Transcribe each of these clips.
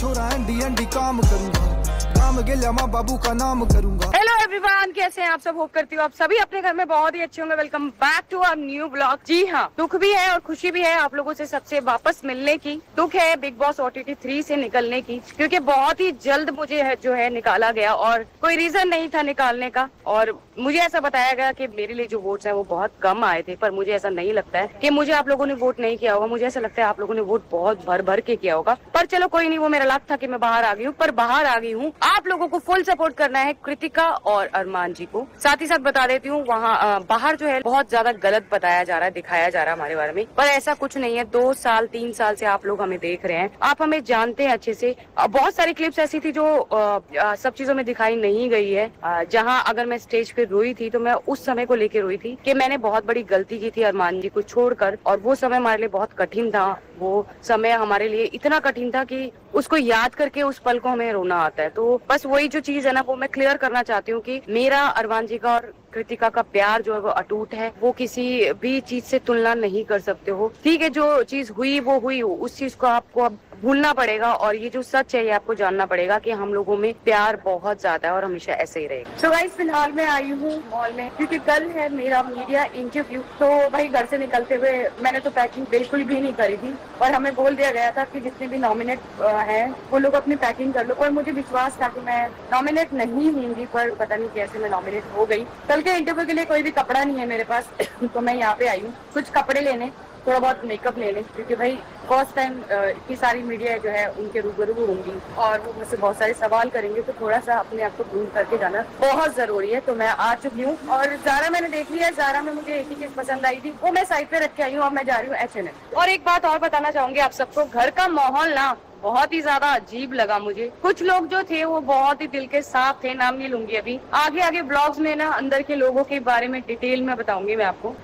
छोरा Andy Andy काम करूंगा, काम गेल्या माँ बाबू का नाम करूंगा। हेलो एवरीवन, कैसे हैं आप सब? होप करती हूँ आप सभी अपने घर में बहुत ही अच्छे होंगे। Welcome back to our new blog. जी हाँ, दुख भी है और खुशी भी है आप लोगों से सबसे वापस मिलने की। दुख है बिग बॉस OTT 3 से निकलने की, क्योंकि बहुत ही जल्द मुझे जो है निकाला गया और कोई रीजन नहीं था निकालने का। और मुझे ऐसा बताया गया कि मेरे लिए जो वोट्स है वो बहुत कम आए थे, पर मुझे ऐसा नहीं लगता है कि मुझे आप लोगों ने वोट नहीं किया होगा। मुझे ऐसा लगता है आप लोगों ने वोट बहुत भर भर के किया होगा। पर चलो कोई नहीं, वो मेरा लक था कि मैं बाहर आ गई हूँ। पर बाहर आ गई हूँ, आप लोगों को फुल सपोर्ट करना है कृतिका और अरमान जी को। साथ ही साथ बता देती हूँ, वहाँ बाहर जो है बहुत ज्यादा गलत बताया जा रहा है, दिखाया जा रहा है हमारे बारे में, पर ऐसा कुछ नहीं है। 2 साल 3 साल से आप लोग हमें देख रहे हैं, आप हमें जानते हैं अच्छे से। बहुत सारी क्लिप्स ऐसी थी जो सब चीजों में दिखाई नहीं गई है। जहाँ अगर मैं स्टेज पे रोई थी तो मैं उस समय को लेकर रोई थी कि मैंने बहुत बड़ी गलती की थी अरमान जी को छोड़कर, और वो समय हमारे लिए बहुत कठिन था। वो समय हमारे लिए इतना कठिन था कि उसको याद करके उस पल को हमें रोना आता है। तो बस वही जो चीज है ना, वो मैं क्लियर करना चाहती हूँ कि मेरा अरमान जी का और कृतिका का प्यार जो है वो अटूट है। वो किसी भी चीज से तुलना नहीं कर सकते हो। ठीक है, जो चीज हुई वो हुई हो, उस चीज को आपको अब भूलना पड़ेगा, और ये जो सच है ये आपको जानना पड़ेगा कि हम लोगों में प्यार बहुत ज्यादा है और हमेशा ऐसे ही रहेगा। सो गाइस, फिलहाल मैं आई हूँ मॉल में क्योंकि कल है मेरा मीडिया इंटरव्यू। तो भाई घर से निकलते हुए मैंने तो पैकिंग बिल्कुल भी नहीं करी थी, और हमें बोल दिया गया था कि जितने भी नॉमिनेट हैं वो लोग अपनी पैकिंग कर लो। और मुझे विश्वास था कि मैं नॉमिनेट नहीं होंगी, पर पता नहीं कैसे मैं नॉमिनेट हो गई। कल के इंटरव्यू के लिए कोई भी कपड़ा नहीं है मेरे पास तो मैं यहाँ पे आई हूँ कुछ कपड़े लेने, थोड़ा बहुत मेकअप ले लें, क्योंकि भाई फर्स्ट टाइम इतनी सारी मीडिया जो है उनके रूबरू होंगी और वो मुझसे बहुत सारे सवाल करेंगे, तो थोड़ा सा अपने आप को प्रूव करके जाना बहुत जरूरी है। तो मैं आ चुकी हूँ और ज़ारा मैंने देख लिया है। ज़ारा में मुझे एक ही चीज पसंद आई थी, वो मैं साइड पे रख के आई हूँ। अब मैं जा रही हूँ H&M। और एक बात और बताना चाहूंगी आप सबको, घर का माहौल ना बहुत ही ज्यादा अजीब लगा मुझे। कुछ लोग जो थे वो बहुत ही दिल के साफ थे, नाम नहीं लूंगी अभी। आगे आगे ब्लॉग्स में ना अंदर के लोगों के बारे में डिटेल में बताऊंगी मैं आपको,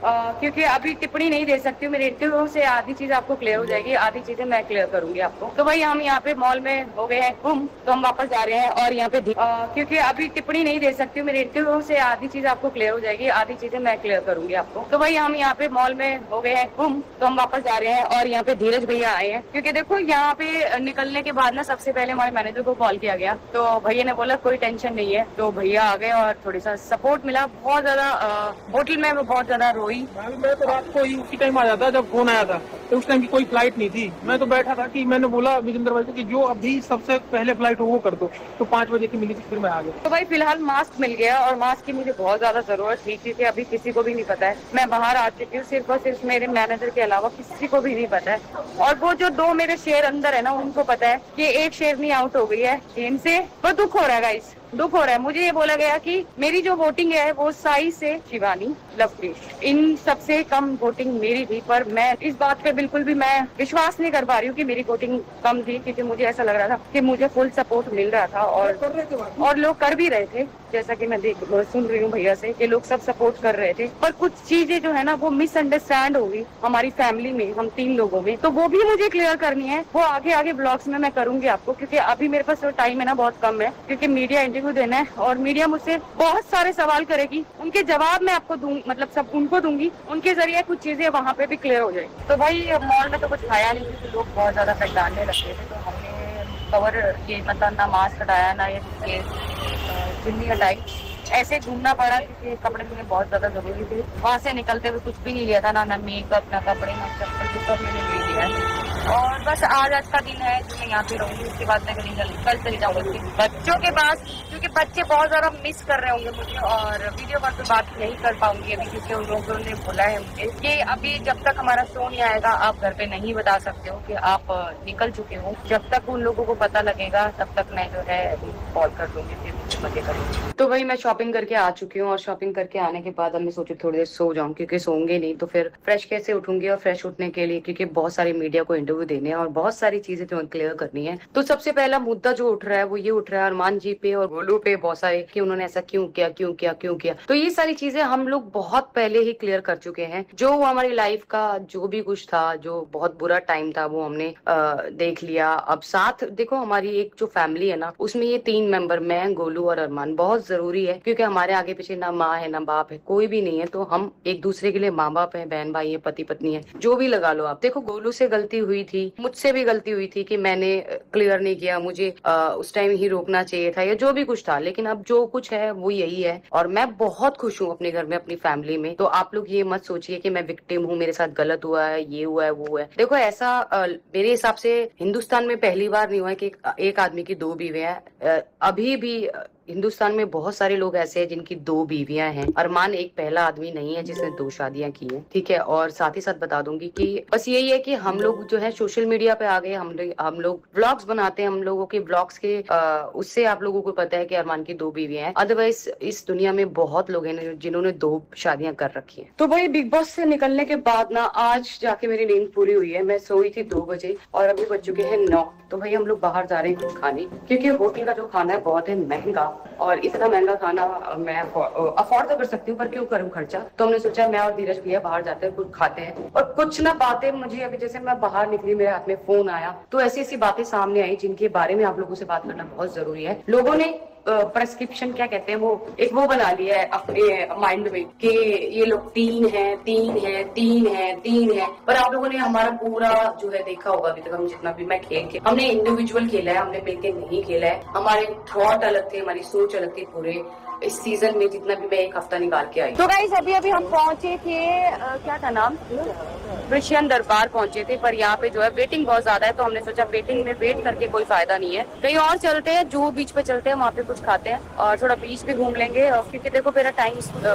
क्योंकि अभी टिप्पणी नहीं दे सकती हूँ। मेरे इंटरव्यू से आधी चीज आपको क्लियर हो जाएगी, आधी चीजें मैं क्लियर करूंगी आपको। तो भाई हम यहाँ पे मॉल में हो गए हैं गुम, तो हम वापस जा रहे हैं। और यहाँ पे क्योंकि अभी टिप्पणी नहीं दे सकती हूँ, मेरे इंटरव्यू से आधी चीज आपको क्लियर हो जाएगी, आधी चीजें मैं क्लियर करूंगी आपको। तो भाई हम यहाँ पे मॉल में हो गए हैं गुम, तो हम वापस जा रहे हैं। और यहाँ पे धीरज भैया आए हैं, क्योंकि देखो यहाँ पे निकलने के बाद ना सबसे पहले हमारे मैनेजर को कॉल किया गया, तो भैया ने बोला कोई टेंशन नहीं है। तो भैया आ गए और थोड़ी सा सपोर्ट मिला। बहुत ज्यादा होटल में मैं बहुत ज्यादा रोई। मैं तो रात को उसी टाइम आ जाता जब फोन आया था, तो उस टाइम की कोई फ्लाइट नहीं थी। मैं तो बैठा था कि मैंने बोला विजेंद्र भाई को कि जो अभी सबसे पहले फ्लाइट हो वो कर दो, तो 5 बजे की मिली थी, फिर मैं आ गया। तो भाई फिलहाल मास्क मिल गया, और मास्क की मुझे बहुत ज्यादा जरूरत थी, क्योंकि अभी किसी को भी नहीं पता है मैं बाहर आ चुकी हूँ। सिर्फ और सिर्फ मेरे मैनेजर के अलावा किसी को भी नहीं पता है। और वो जो 2 मेरे शेयर अंदर है ना, उनको पता है कि एक शेरनी आउट हो गई है गेम से। तो दुख हो रहा है गाइस, दुख हो रहा है। मुझे ये बोला गया कि मेरी जो वोटिंग है वो साई से शिवानी, लवप्रीत, इन सबसे कम वोटिंग मेरी थी। पर मैं इस बात पे बिल्कुल भी मैं विश्वास नहीं कर पा रही हूँ कि मेरी वोटिंग कम थी, क्योंकि मुझे ऐसा लग रहा था कि मुझे फुल सपोर्ट मिल रहा था और लोग कर भी रहे थे, जैसा कि मैं सुन रही हूँ भैया से कि लोग सब सपोर्ट कर रहे थे। पर कुछ चीजें जो है ना वो मिसअंडरस्टैंड होगी हमारी फैमिली में, हम 3 लोगों में, तो वो भी मुझे क्लियर करनी है। वो आगे आगे ब्लॉग्स में मैं करूंगी आपको, क्योंकि अभी मेरे पास टाइम है ना बहुत कम है, क्योंकि मीडिया इंटरव्यू देना है और मीडिया मुझसे बहुत सारे सवाल करेगी, उनके जवाब मैं आपको दूंगी, मतलब सब उनको दूंगी, उनके जरिए कुछ चीजें वहाँ पे भी क्लियर हो जाएगी। तो भाई मॉल में तो कुछ खाया नहीं, क्योंकि लोग बहुत ज्यादा पहचानने लगते थे। तो हमने कवर ये मतलब ना मास्क हटाया ना ये चुन्नी हटाई, ऐसे घूमना पड़ा क्योंकि कपड़े मुझे बहुत ज्यादा जरूरी थे। वहाँ से निकलते हुए कुछ भी नहीं लिया था, ना मेकअप, ना कपड़े, ना चप्पल, सब मैंने ले लिया है। और बस आज का दिन है जो मैं यहाँ पे रहूंगी, उसके बाद मैं कल चली जाऊंगी बच्चों के पास, क्योंकि बच्चे बहुत ज्यादा मिस कर रहे होंगे मुझे। और वीडियो कॉल पे बात नहीं कर पाऊंगी अभी, क्योंकि उन लोगों ने बोला है मुझे कि अभी जब तक हमारा शो नहीं आएगा आप घर पे नहीं बता सकते हो कि आप निकल चुके हो। जब तक उन लोगों को पता लगेगा तब तक मैं जो है कॉल कर दूंगी, फिर मजे करूंगी। तो भाई मैं शॉपिंग करके आ चुकी हूँ, और शॉपिंग करके आने के बाद अब मैं सोची थोड़ी देर सो जाऊं, क्योंकि सोऊंगे नहीं तो फिर फ्रेश कैसे उठूंगी। और फ्रेश उठने के लिए क्योंकि बहुत सारी मीडिया को इंटरव्यू देने हैं और बहुत सारी चीजें जो क्लियर करनी है, तो सबसे पहला मुद्दा जो उठ रहा है वो ये उठ रहा है अरमान जी पे और गोलू पे, बहुत सारे कि उन्होंने ऐसा क्यों किया, क्यों किया, क्यों किया। तो ये सारी चीजें हम लोग बहुत पहले ही क्लियर कर चुके हैं। जो हमारी लाइफ का जो भी कुछ था, जो बहुत बुरा टाइम था, वो हमने देख लिया। अब साथ देखो, हमारी एक जो फैमिली है ना, उसमें ये 3 मेंबर, मैं, गोलू और अरमान, बहुत जरूरी है, क्योंकि हमारे आगे पीछे ना माँ है ना बाप है, कोई भी नहीं है। तो हम एक दूसरे के लिए माँ बाप है, बहन भाई है, पति पत्नी है, जो भी लगा लो आप। देखो गोलू से गलती हुई हुई थी, मुझसे भी गलती हुई थी कि मैंने क्लियर नहीं किया, मुझे उस टाइम ही रोकना चाहिए था या जो भी कुछ था। लेकिन अब जो कुछ है वो यही है और मैं बहुत खुश हूँ अपने घर में, अपनी फैमिली में। तो आप लोग ये मत सोचिए कि मैं विक्टिम हूँ, मेरे साथ गलत हुआ है, ये हुआ है, वो हुआ है। देखो ऐसा मेरे हिसाब से हिंदुस्तान में पहली बार नहीं हुआ है कि एक आदमी की 2 बीवियां। अभी भी हिंदुस्तान में बहुत सारे लोग ऐसे हैं जिनकी 2 बीवियां हैं। अरमान एक पहला आदमी नहीं है जिसने 2 शादियां की हैं, ठीक है। और साथ ही साथ बता दूंगी कि बस यही है कि हम लोग जो है सोशल मीडिया पे आ गए, हम लोग व्लॉग्स बनाते हैं, हम लोगों के व्लॉग्स के उससे आप लोगों को पता है कि अरमान की 2 बीवियां हैं। अदरवाइज इस दुनिया में बहुत लोग हैं जिन्होंने 2 शादियां कर रखी है। तो भाई बिग बॉस से निकलने के बाद ना आज जाके मेरी नींद पूरी हुई है। मैं सोई थी 2 बजे और अभी बज चुके हैं 9। तो भाई हम लोग बाहर जा रहे हैं कुछ खाने, क्योंकि होटल का जो खाना है बहुत है महंगा और इतना महंगा खाना मैं अफोर्ड तो कर सकती हूँ पर क्यों करूँ खर्चा। तो हमने सोचा मैं और धीरज भैया बाहर जाते हैं, कुछ खाते हैं। और कुछ ना बातें मुझे अभी जैसे मैं बाहर निकली मेरे हाथ में फोन आया तो ऐसी ऐसी बातें सामने आई जिनके बारे में आप लोगों से बात करना बहुत जरूरी है। लोगों ने प्रेस्क्रिप्शन क्या कहते हैं वो बना लिया है अपने माइंड में कि ये लोग 3 है पर आप लोगों ने हमारा पूरा जो है देखा होगा अभी तक। हम जितना भी मैं खेल के हमने इंडिविजुअल खेला है, हमने मिलकर नहीं खेला है। हमारे थॉट अलग थे, हमारी सोच अलग थी। पूरे इस सीजन में जितना भी मैं 1 हफ्ता निकाल के आई। तो गाइस अभी हम पहुंचे थे क्या था नाम, क्रिश्चियन दरबार पहुंचे थे। पर यहाँ पे जो है वेटिंग बहुत ज्यादा है तो हमने सोचा वेटिंग में वेट करके कोई फायदा नहीं है, कहीं और चलते हैं, जुहू बीच पे चलते हैं, वहाँ पे कुछ खाते हैं और थोड़ा बीच पे घूम लेंगे। क्योंकि देखो मेरा टाइम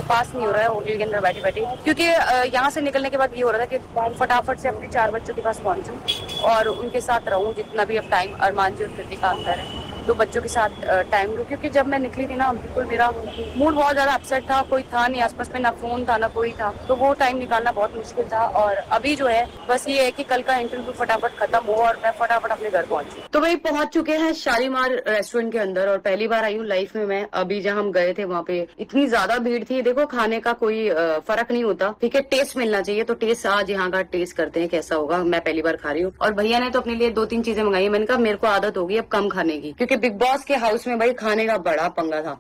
पास नहीं हो रहा है होटल के अंदर बैठे बैठे, क्योंकि यहाँ से निकलने के बाद ये हो रहा था कि फटाफट से अपने 4 बच्चों के पास पहुंचूं और उनके साथ रहूं जितना भी अब टाइम अरमान जी और कृतिका अंदर है तो बच्चों के साथ टाइम दूं। क्योंकि जब मैं निकली थी ना बिल्कुल मेरा मूड बहुत ज्यादा अपसेट था, कोई था नहीं आसपास में, ना फोन था ना कोई था, तो वो टाइम निकालना बहुत मुश्किल था। और अभी जो है बस ये है कि कल का इंटरव्यू फटाफट खत्म हो और मैं फटाफट अपने घर पहुंचूं। तो वही पहुंच चुके हैं शालीमार रेस्टोरेंट के अंदर और पहली बार आई हूँ लाइफ में मैं। अभी जहाँ हम गए थे वहाँ पे इतनी ज्यादा भीड़ थी। देखो खाने का कोई फर्क नहीं होता, ठीक है, टेस्ट मिलना चाहिए। तो टेस्ट आज यहाँ का टेस्ट करते हैं कैसा होगा। मैं पहली बार खा रही हूँ और भैया ने तो अपने लिए 2-3 चीजें मंगाई। मैंने कहा मेरे को आदत होगी अब कम खाने की, क्योंकि बिग बॉस के हाउस में भाई खाने का बड़ा पंगा था।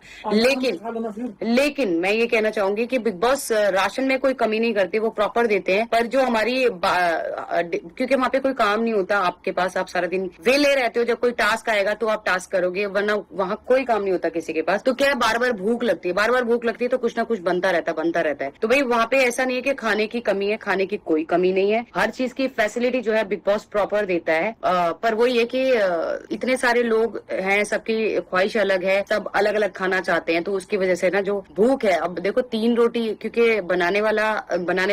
लेकिन मैं ये कहना चाहूंगी कि बिग बॉस राशन में कोई कमी नहीं करती, वो प्रॉपर देते हैं। पर जो हमारी क्योंकि वहाँ पे कोई काम नहीं होता आपके पास, आप सारा दिन वेले रहते हो। जब कोई टास्क आएगा तो आप टास्क करोगे, वरना वहाँ कोई काम नहीं होता किसी के पास। तो क्या बार बार भूख लगती है, तो कुछ ना कुछ बनता रहता है। तो भाई वहाँ पे ऐसा नहीं है कि खाने की कमी है, खाने की कोई कमी नहीं है। हर चीज की फैसिलिटी जो है बिग बॉस प्रॉपर देता है। पर वो ये कि इतने सारे लोग हैं, सबकी ख्वाहिश अलग है, सब अलग अलग खाना चाहते हैं। तो उसकी वजह से ना जो भूख है, अब देखो 3 रोटी, क्योंकि बनाने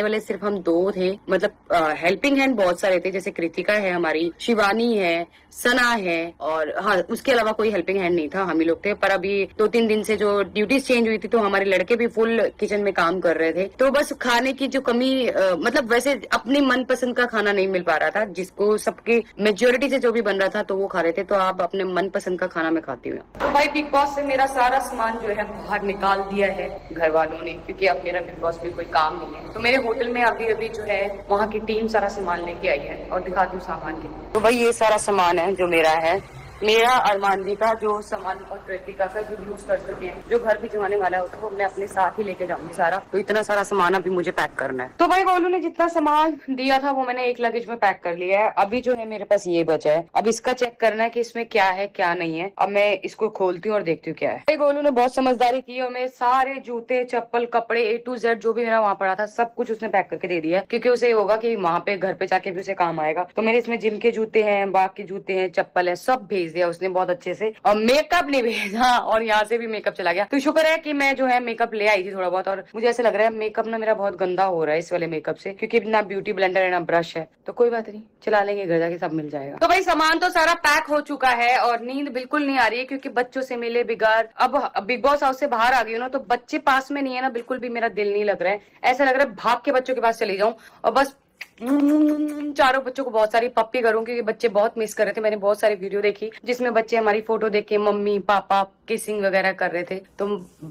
वाले सिर्फ हम 2 थे, मतलब हेल्पिंग हैंड बहुत सारे थे। जैसे कृतिका है हमारी, शिवानी है, सना है और हाँ उसके अलावा कोई हेल्पिंग हैंड नहीं था, हम ही लोग थे। पर अभी 2-3 दिन से जो ड्यूटीज चेंज हुई थी तो हमारे लड़के भी फुल किचन में काम कर रहे थे। तो बस खाने की जो कमी मतलब वैसे अपनी मनपसंद का खाना नहीं मिल पा रहा था, जिसको सबकी मेजोरिटी से जो भी बन रहा था तो वो खा रहे थे। तो आप अपने मनपसंद का खाना मैं खाती हूँ। तो भाई बिग बॉस से मेरा सारा सामान जो है बाहर निकाल दिया है घर वालों ने, क्योंकि अब मेरा बिग बॉस में कोई काम नहीं है। तो मेरे होटल में अभी जो है वहाँ की टीम सारा सामान लेके आई है और दिखाती हूँ सामान के। तो भाई ये सारा सामान है जो मेरा है, मेरा अरमान जी का जो सामान और कृतिका का जो यूज कर सकते हैं, जो घर भिजवाने वाला है उसको मैं अपने साथ ही लेके जाऊंगी सारा। तो इतना सारा सामान अभी मुझे पैक करना है। तो भाई गोलू ने जितना सामान दिया था वो मैंने एक लगेज में पैक कर लिया है। अभी जो है मेरे पास ये बचा है, अब इसका चेक करना है कि इसमें क्या है क्या नहीं है। अब मैं इसको खोलती हूँ और देखती हूँ क्या है। भाई गोलू ने बहुत समझदारी की और मैं सारे जूते चप्पल कपड़े A to Z जो भी मेरा वहाँ पड़ा था सब कुछ उसने पैक करके दे दिया, क्योंकि उसे होगा कि वहाँ पे घर पे जाके भी उसे काम आएगा। तो मेरे इसमें जिम के जूते हैं, बाकी जूते हैं, चप्पल है, सब भेज दिया उसने बहुत अच्छे से। और मेकअप नहीं भेजा और यहाँ से भी मेकअप चला गया। तो शुक्र है कि मैं जो है मेकअप ले आई थी थोड़ा बहुत। और मुझे ऐसा लग रहा है मेकअप ना मेरा बहुत गंदा हो रहा है इस वाले मेकअप से, क्योंकि ना ब्यूटी ब्लेंडर है ना ब्रश है। तो कोई बात नहीं, चला लेंगे, घर जाके सब मिल जाएगा। तो भाई सामान तो सारा पैक हो चुका है और नींद बिल्कुल नहीं आ रही है, क्योंकि बच्चों से मिले बिगाड़। अब बिग बॉस हाउस से बाहर आ गई हूँ ना, तो बच्चे पास में नहीं है ना, बिल्कुल भी मेरा दिल नहीं लग रहा है। ऐसा लग रहा है भाग के बच्चों के पास चली जाऊं और बस चारों बच्चों को बहुत सारी पप्पी करूं, क्योंकि बच्चे बहुत मिस कर रहे थे। मैंने बहुत सारी वीडियो देखी जिसमें बच्चे हमारी फोटो देख के मम्मी पापा किसिंग वगैरह कर रहे थे। तो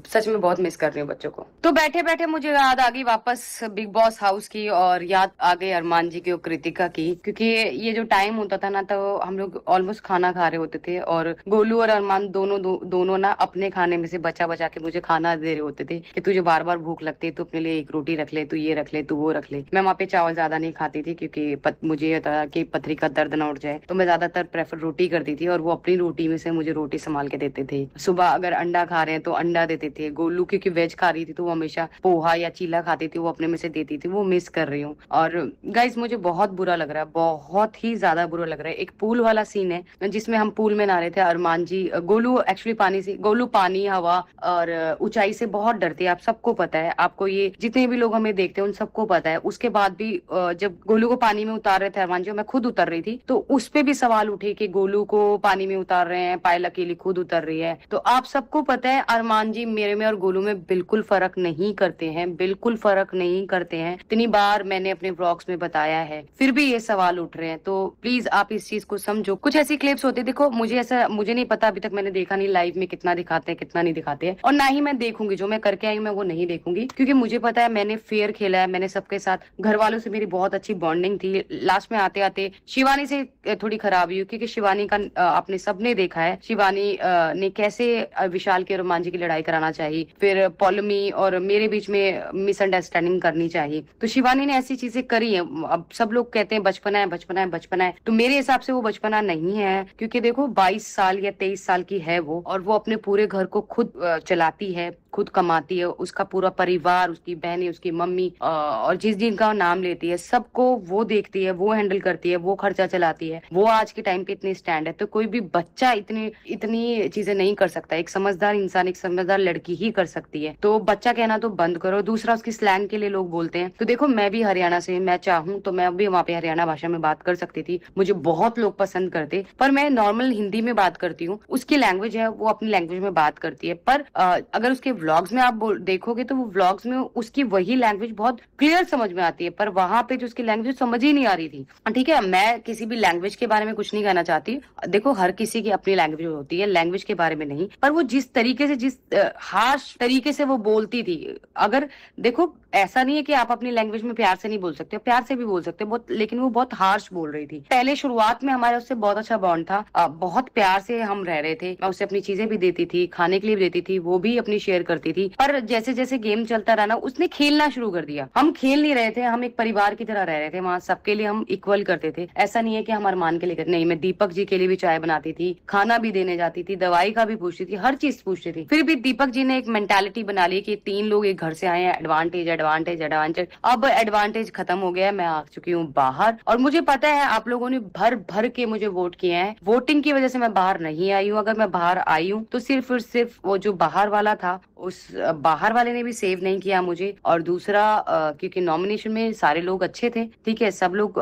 सच में बहुत मिस कर रही हूँ बच्चों को। तो बैठे बैठे मुझे याद आ गई वापस बिग बॉस हाउस की, और याद आ गई अरमान जी की और कृतिका की, क्योंकि ये जो टाइम होता था ना, तो हम लोग ऑलमोस्ट खाना खा रहे होते थे, और गोलू और अरमान दोनों ना अपने खाने में से बचा बचा के मुझे खाना दे रहे होते थे कि तुझे बार बार भूख लगती है, तू अपने लिए एक रोटी रख ले, तू ये रख ले, तू वो रख ले। मैं वहाँ पे चावल ज्यादा नहीं खाती थी, क्योंकि मुझे ये था कि पथरी का दर्द ना उठ जाए, तो मैं ज्यादातर प्रेफर रोटी करती थी, और वो अपनी रोटी में से मुझे रोटी संभाल के देते थे। सुबह अगर अंडा खा रहे हैं तो अंडा देते थे। गोलू क्योंकि वेज खा रही थी तो वो हमेशा पोहा या चीला खाती थी, वो अपने में से देती थी। वो मिस कर रही हूँ। और गाइस मुझे बहुत बुरा लग रहा है, बहुत ही ज्यादा बुरा लग रहा है। एक पूल वाला सीन है जिसमें हम पूल में नहा रहे थे, अरमान जी, गोलू एक्चुअली गोलू पानी, हवा और ऊंचाई से बहुत डरती है, आप सबको पता है। आपको ये जितने भी लोग हमें देखते हैं उन सबको पता है। उसके बाद भी जब गोलू को पानी में उतार रहे थे अरमान जी, मैं खुद उतर रही थी, तो उस पे भी सवाल उठे कि गोलू को पानी में उतार रहे हैं, पायल अकेली खुद उतर रही है। तो आप सबको पता है अरमान जी मेरे में और गोलू में बिल्कुल फर्क नहीं करते हैं, बिल्कुल फर्क नहीं करते हैं। इतनी बार मैंने अपने व्लॉग्स में बताया है, फिर भी ये सवाल उठ रहे हैं। तो प्लीज आप इस चीज को समझो। कुछ ऐसी क्लिप्स होती है, देखो मुझे नहीं पता, अभी तक मैंने देखा नहीं लाइव में कितना दिखाते हैं कितना नहीं दिखाते हैं, और ना ही मैं देखूंगी। जो मैं करके आई हूँ मैं वो नहीं देखूंगी, क्योंकि मुझे पता है मैंने फेयर खेला है, मैंने सबके साथ, घर वालों से मेरी बहुत अच्छी बॉन्डिंग थी। लास्ट में आते आते शिवानी से थोड़ी खराब हुई, क्योंकि शिवानी का आपने सबने देखा है शिवानी ने कैसे विशाल के और रोमांच की लड़ाई कराना चाहिए, फिर पॉलमी और मेरे बीच में मिसअंडरस्टैंडिंग करनी चाहिए। तो शिवानी ने ऐसी चीजें करी है। अब सब लोग कहते हैं बचपना है बचपना है बचपना है, तो मेरे हिसाब से वो बचपना नहीं है, क्योंकि देखो 22 साल या 23 साल की है वो, और वो अपने पूरे घर को खुद चलाती है, खुद कमाती है। उसका पूरा परिवार, उसकी बहनें, उसकी मम्मी और जिनका नाम लेती है, सबको वो देखती है, वो हैंडल करती है, वो खर्चा चलाती है। वो आज के टाइम पे इतनी स्टैंड है। तो कोई भी बच्चा इतनी चीजें नहीं कर सकता। एक समझदार इंसान, एक समझदार लड़की ही कर सकती है। तो बच्चा कहना तो बंद करो। दूसरा, उसकी स्लैंग के लिए लोग बोलते हैं, तो देखो मैं भी हरियाणा से, मैं चाहूँ तो मैं भी वहाँ पे हरियाणा भाषा में बात कर सकती थी, मुझे बहुत लोग पसंद करते, पर मैं नॉर्मल हिंदी में बात करती हूँ। उसकी लैंग्वेज है, वो अपनी लैंग्वेज में बात करती है। पर अगर उसके व्लॉग्स में आप देखोगे तो वो व्लॉग्स में उसकी वही लैंग्वेज बहुत क्लियर समझ में आती है, पर वहां पे जो उसकी लैंग्वेज समझ ही नहीं आ रही थी। ठीक है, मैं किसी भी लैंग्वेज के बारे में कुछ नहीं कहना चाहती। देखो हर किसी की अपनी लैंग्वेज होती है, लैंग्वेज के बारे में नहीं, पर वो जिस तरीके से, जिस हार्श तरीके से वो बोलती थी, अगर देखो ऐसा नहीं है कि आप अपनी लैंग्वेज में प्यार से नहीं बोल सकते, प्यार से भी बोल सकते बहुत, लेकिन वो बहुत हार्श बोल रही थी। पहले शुरुआत में हमारे उससे बहुत अच्छा बॉन्ड था, बहुत प्यार से हम रह रहे थे। मैं उसे अपनी चीजें भी देती थी, खाने के लिए भी देती थी, वो भी अपनी शेयर करती थी। पर जैसे जैसे गेम चलता रहा ना, उसने खेलना शुरू कर दिया। हम खेल नहीं रहे थे, हम एक परिवार की तरह रह रहे थे वहाँ, सबके लिए हम इक्वल करते थे। ऐसा नहीं है कि हम अरमान के लिए नहीं, मैं दीपक जी के लिए भी चाय बनाती थी, खाना भी देने जाती थी, दवाई का भी पूछती थी, हर चीज पूछती थी। फिर भी दीपक जी ने एक मेंटालिटी बना ली कि 3 लोग एक घर से आए हैं, एडवांटेज एडवांटेज एडवांटेज। अब एडवांटेज खत्म हो गया है, मैं आ चुकी हूँ बाहर, और मुझे पता है आप लोगों ने भर भर के मुझे वोट किए हैं। वोटिंग की वजह से मैं बाहर नहीं आई हूँ। अगर मैं बाहर आई हूँ तो सिर्फ और सिर्फ वो जो बाहर वाला था, उस बाहर वाले ने भी सेव नहीं किया मुझे, और दूसरा क्योंकि नॉमिनेशन में सारे लोग अच्छे थे, ठीक है, सब लोग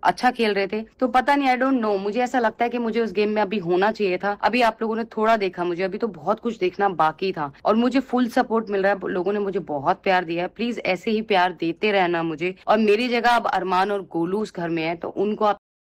अच्छा खेल रहे थे। तो पता नहीं, आई डोंट नो, मुझे ऐसा लगता है कि मुझे उस गेम में अभी होना चाहिए था। अभी आप लोगों ने थोड़ा देखा मुझे, अभी तो बहुत कुछ देखना बाकी था, और मुझे फुल सपोर्ट मिल रहा है। लोगों ने मुझे बहुत प्यार दिया है, प्लीज ऐसे ही प्यार देते रहना मुझे। और मेरी जगह अब अरमान और गोलू उस घर में है, तो उनको आप